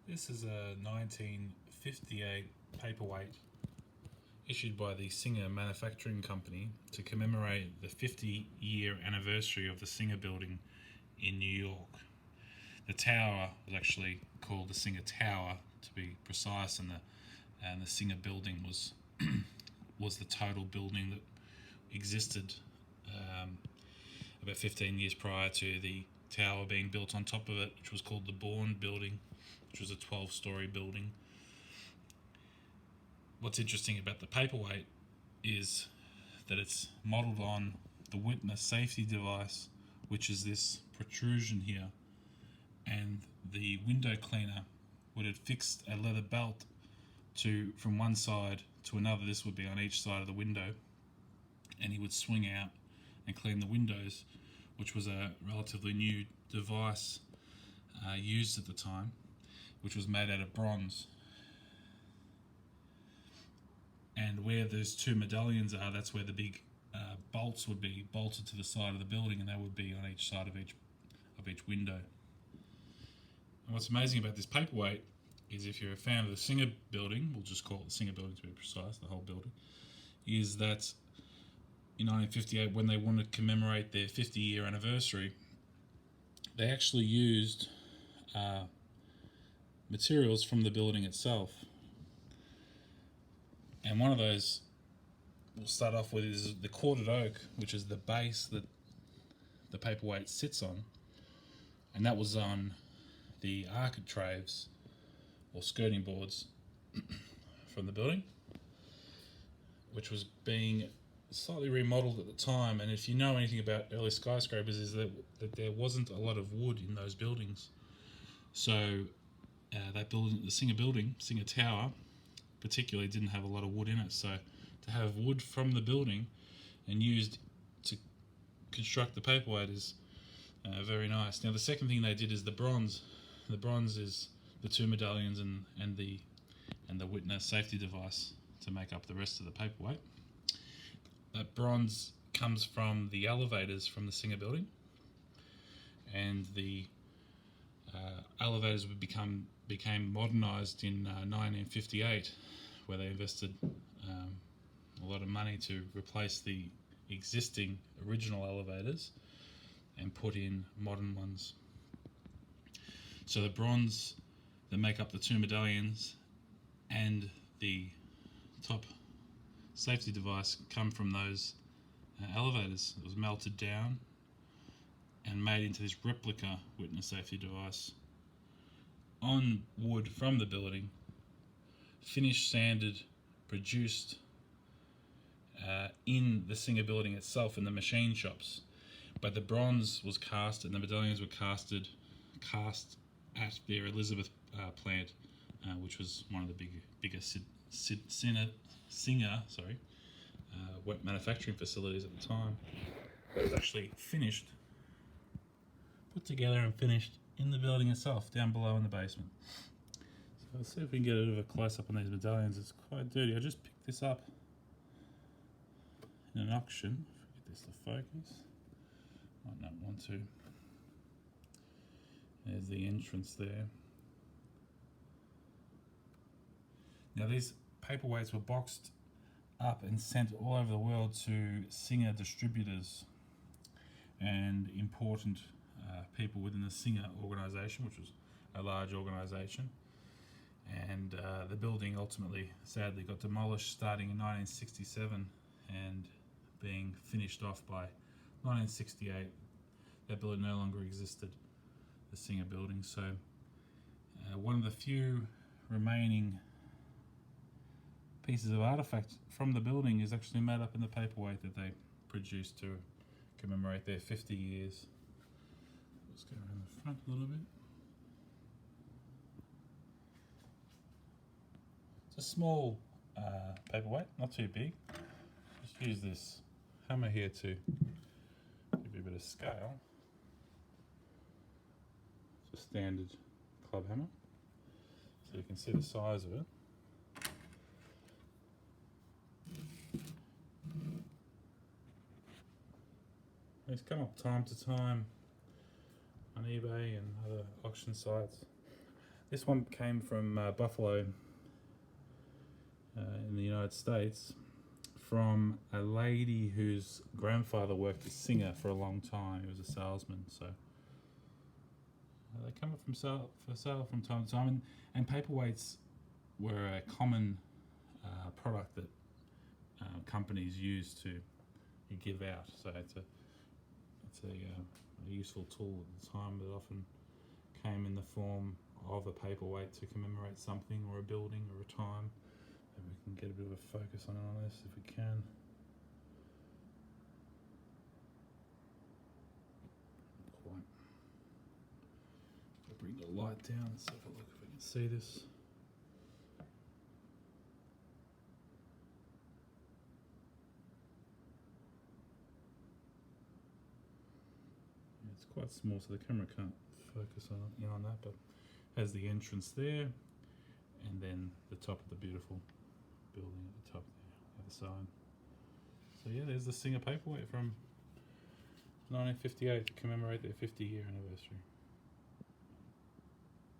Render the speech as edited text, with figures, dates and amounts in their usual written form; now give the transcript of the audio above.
This is a 1958 paperweight issued by the Singer Manufacturing Company to commemorate the 50-year anniversary of the Singer Building in New York. The tower was actually called the Singer Tower, to be precise, and the Singer Building was was the total building that existed about 15 years prior to the tower being built on top of it, which was called the Bourne Building, which was a 12-story building. What's interesting about the paperweight is that it's modelled on the witness safety device, which is this protrusion here, and the window cleaner would have fixed a leather belt from one side to another. This would be on each side of the window, and he would swing out and clean the windows, which was a relatively new device used at the time, which was made out of bronze. And where those two medallions are, that's where the big bolts would be bolted to the side of the building, and they would be on each side of each window. And what's amazing about this paperweight is, if you're a fan of the Singer Building, we'll just call it the Singer Building to be precise, the whole building, is that in 1958, when they wanted to commemorate their 50-year anniversary, they actually used materials from the building itself. And one of those we'll start off with is the corded oak, which is the base that the paperweight sits on, and that was on the architraves or skirting boards from the building, which was being slightly remodeled at the time. And if you know anything about early skyscrapers, is that there wasn't a lot of wood in those buildings. So that building, the Singer Building, Singer Tower, particularly didn't have a lot of wood in it. So to have wood from the building and used to construct the paperweight is very nice. Now the second thing they did is the bronze. The bronze is the two medallions and the witness safety device to make up the rest of the paperweight. That bronze comes from the elevators from the Singer Building, and the elevators became modernised in 1958, where they invested a lot of money to replace the existing original elevators and put in modern ones. So the bronze that make up the two medallions and the top safety device come from those elevators. It was melted down and made into this replica witness safety device on wood from the building, finished, sanded, produced in the Singer Building itself in the machine shops. But the bronze was cast and the medallions were cast at their Elizabeth plant, which was one of the biggest Singer wet manufacturing facilities at the time. It was actually put together and finished in the building itself, down below in the basement. So let's see if we can get a bit of a close up on these medallions. It's quite dirty. I just picked this up in an auction. Get this to focus. Might not want to. There's the entrance there. Now these paperweights were boxed up and sent all over the world to Singer distributors and important people within the Singer organisation, which was a large organisation. And the building ultimately, sadly, got demolished starting in 1967 and being finished off by 1968. That building no longer existed, the Singer Building. So one of the few remaining pieces of artifact from the building is actually made up in the paperweight that they produced to commemorate their 50 years. Let's go around the front a little bit. It's a small paperweight, not too big. Just use this hammer here to give you a bit of scale. It's a standard club hammer, so you can see the size of it. It's come up time to time on eBay and other auction sites. This one came from Buffalo in the United States, from a lady whose grandfather worked as singer for a long time. He was a salesman, so they come up for sale from time to time. And paperweights were a common product that companies use to give out. So it's a useful tool at the time. It often came in the form of a paperweight to commemorate something or a building or a time. Maybe we can get a bit of a focus on this if we can. Quite. I'll bring the light down. Let's have a look if we can see this. It's quite small, so the camera can't focus on that, but has the entrance there, and then the top of the beautiful building at the top there, the other side. So yeah, there's the Singer Paperweight from 1958 to commemorate their 50-year anniversary.